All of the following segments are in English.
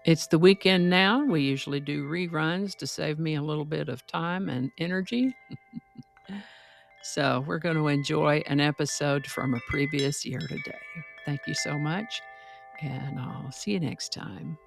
It's the weekend now. We usually do reruns to save me a little bit of time and energy. So we're going to enjoy an episode from a previous year today. Thank you so much, and I'll see you next time.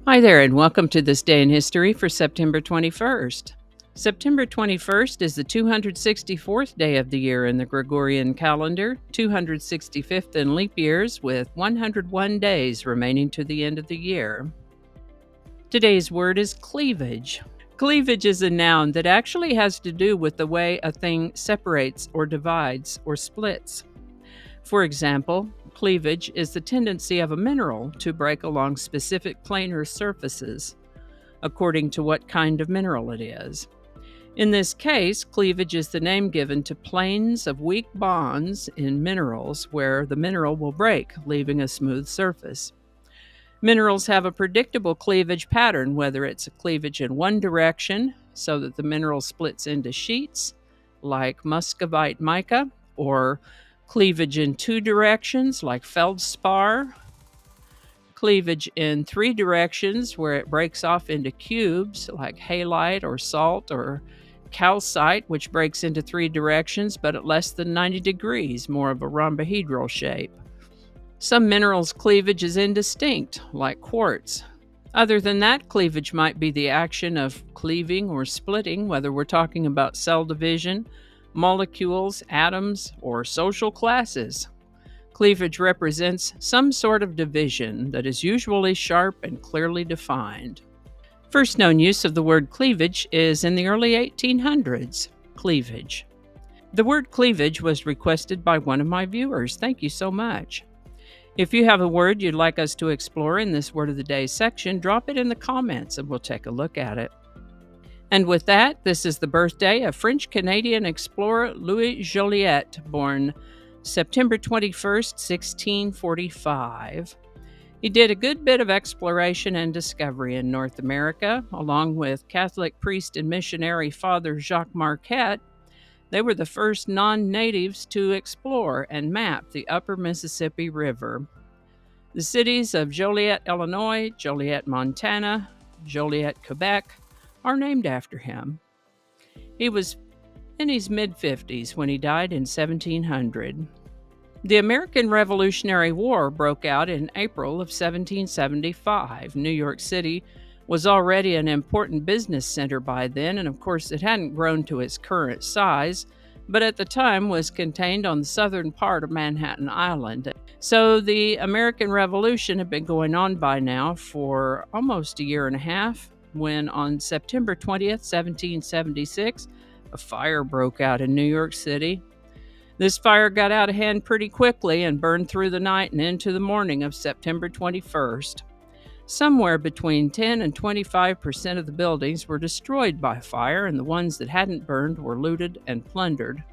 Hi there, and welcome to this day in history for September 21st. September 21st is the 264th day of the year in the Gregorian calendar, 265th in leap years, with 101 days remaining to the end of the year. Today's word is cleavage. Cleavage is a noun that actually has to do with the way a thing separates or divides or splits. For example, cleavage is the tendency of a mineral to break along specific planar surfaces, according to what kind of mineral it is. In this case, cleavage is the name given to planes of weak bonds in minerals where the mineral will break, leaving a smooth surface. Minerals have a predictable cleavage pattern, whether it's a cleavage in one direction, so that the mineral splits into sheets, like muscovite mica, or cleavage in two directions, like feldspar, cleavage in three directions, where it breaks off into cubes, like halite or salt, or calcite, which breaks into three directions, but at less than 90 degrees, more of a rhombohedral shape. Some minerals' cleavage is indistinct, like quartz. Other than that, cleavage might be the action of cleaving or splitting, whether we're talking about cell division, molecules, atoms, or social classes. Cleavage represents some sort of division that is usually sharp and clearly defined. First known use of the word cleavage is in the early 1800s, cleavage. The word cleavage was requested by one of my viewers. Thank you so much. If you have a word you'd like us to explore in this Word of the Day section, drop it in the comments and we'll take a look at it. And with that, this is the birthday of French-Canadian explorer Louis Joliet, born September 21st, 1645. He did a good bit of exploration and discovery in North America, along with Catholic priest and missionary Father Jacques Marquette. They were the first non-natives to explore and map the upper Mississippi River. The cities of Joliet, Illinois, Joliet, Montana, Joliet, Quebec are named after him. He was in his mid-50s when he died in 1700. The American Revolutionary War broke out in April of 1775. New York City was already an important business center by then, and of course it hadn't grown to its current size, but at the time was contained on the southern part of Manhattan Island. So the American Revolution had been going on by now for almost a year and a half, when on September 20th, 1776, a fire broke out in New York City. This fire got out of hand pretty quickly and burned through the night and into the morning of September 21st. Somewhere between 10 and 25% of the buildings were destroyed by fire, and the ones that hadn't burned were looted and plundered.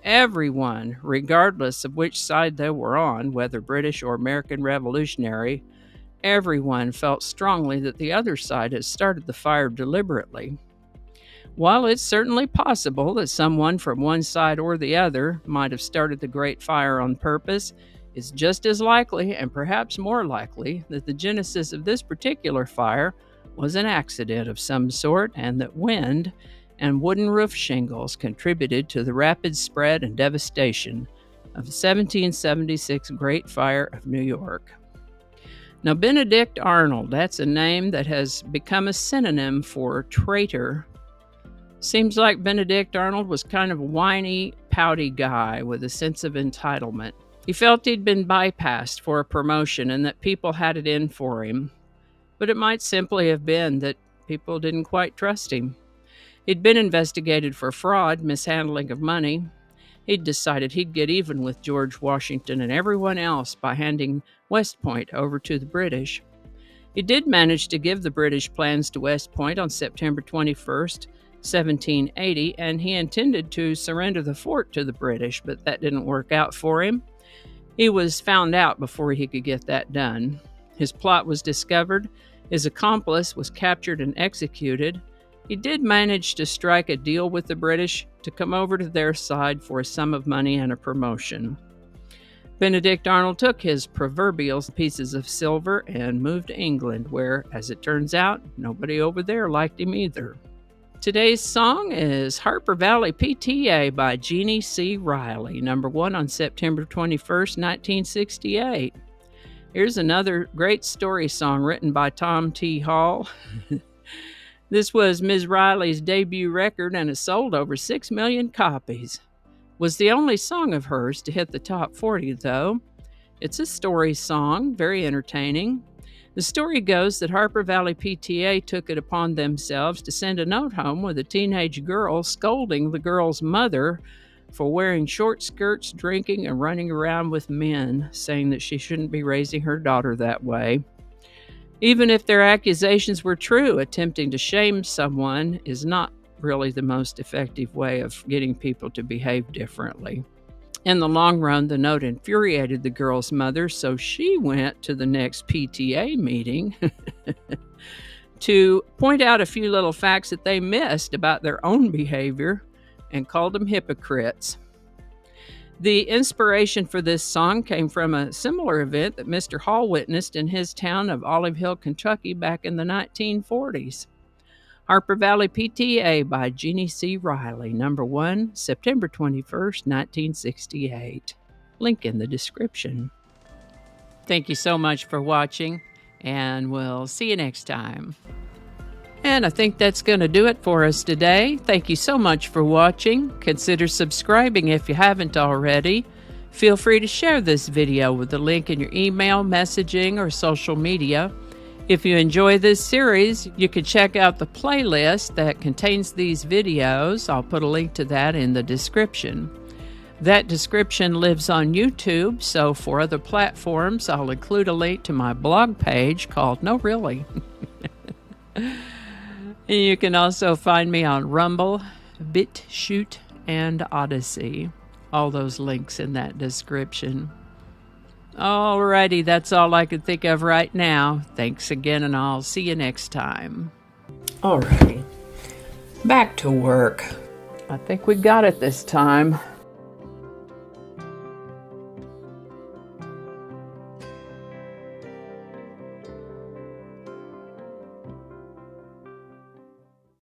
Everyone, regardless of which side they were on, whether British or American Revolutionary, everyone felt strongly that the other side had started the fire deliberately. While it's certainly possible that someone from one side or the other might have started the Great Fire on purpose, it's just as likely, and perhaps more likely, that the genesis of this particular fire was an accident of some sort, and that wind and wooden roof shingles contributed to the rapid spread and devastation of the 1776 Great Fire of New York. Now, Benedict Arnold, that's a name that has become a synonym for traitor. Seems like Benedict Arnold was kind of a whiny, pouty guy with a sense of entitlement. He felt he'd been bypassed for a promotion and that people had it in for him. But it might simply have been that people didn't quite trust him. He'd been investigated for fraud, mishandling of money. He'd decided he'd get even with George Washington and everyone else by handing West Point over to the British. He did manage to give the British plans to West Point on September 21st, 1780, and he intended to surrender the fort to the British, but that didn't work out for him. He was found out before he could get that done. His plot was discovered, his accomplice was captured and executed, He did manage to strike a deal with the British to come over to their side for a sum of money and a promotion. Benedict Arnold took his proverbial pieces of silver and moved to England, where, as it turns out, nobody over there liked him either. Today's song is Harper Valley PTA by Jeannie C. Riley, number 1 on September 21st, 1968. Here's another great story song written by Tom T. Hall. This was Ms. Riley's debut record and it sold over 6 million copies. Was the only song of hers to hit the top 40, though. It's a story song, very entertaining. The story goes that Harper Valley PTA took it upon themselves to send a note home with a teenage girl scolding the girl's mother for wearing short skirts, drinking, and running around with men, saying that she shouldn't be raising her daughter that way. Even if their accusations were true, attempting to shame someone is not really the most effective way of getting people to behave differently. In the long run, the note infuriated the girl's mother, so she went to the next PTA meeting to point out a few little facts that they missed about their own behavior and called them hypocrites. The inspiration for this song came from a similar event that Mr. Hall witnessed in his town of Olive Hill, Kentucky back in the 1940s. Harper Valley PTA by Jeannie C. Riley, number 1, September 21st, 1968. Link in the description. Thank you so much for watching, and we'll see you next time. And I think that's going to do it for us today. Thank you so much for watching. Consider subscribing if you haven't already. Feel free to share this video with the link in your email, messaging, or social media. If you enjoy this series, you can check out the playlist that contains these videos. I'll put a link to that in the description. That description lives on YouTube, so for other platforms, I'll include a link to my blog page called No Really. You can also find me on Rumble, BitChute, and Odyssey. All those links in that description. Alrighty, that's all I can think of right now. Thanks again, and I'll see you next time. Alrighty, back to work. I think we got it this time.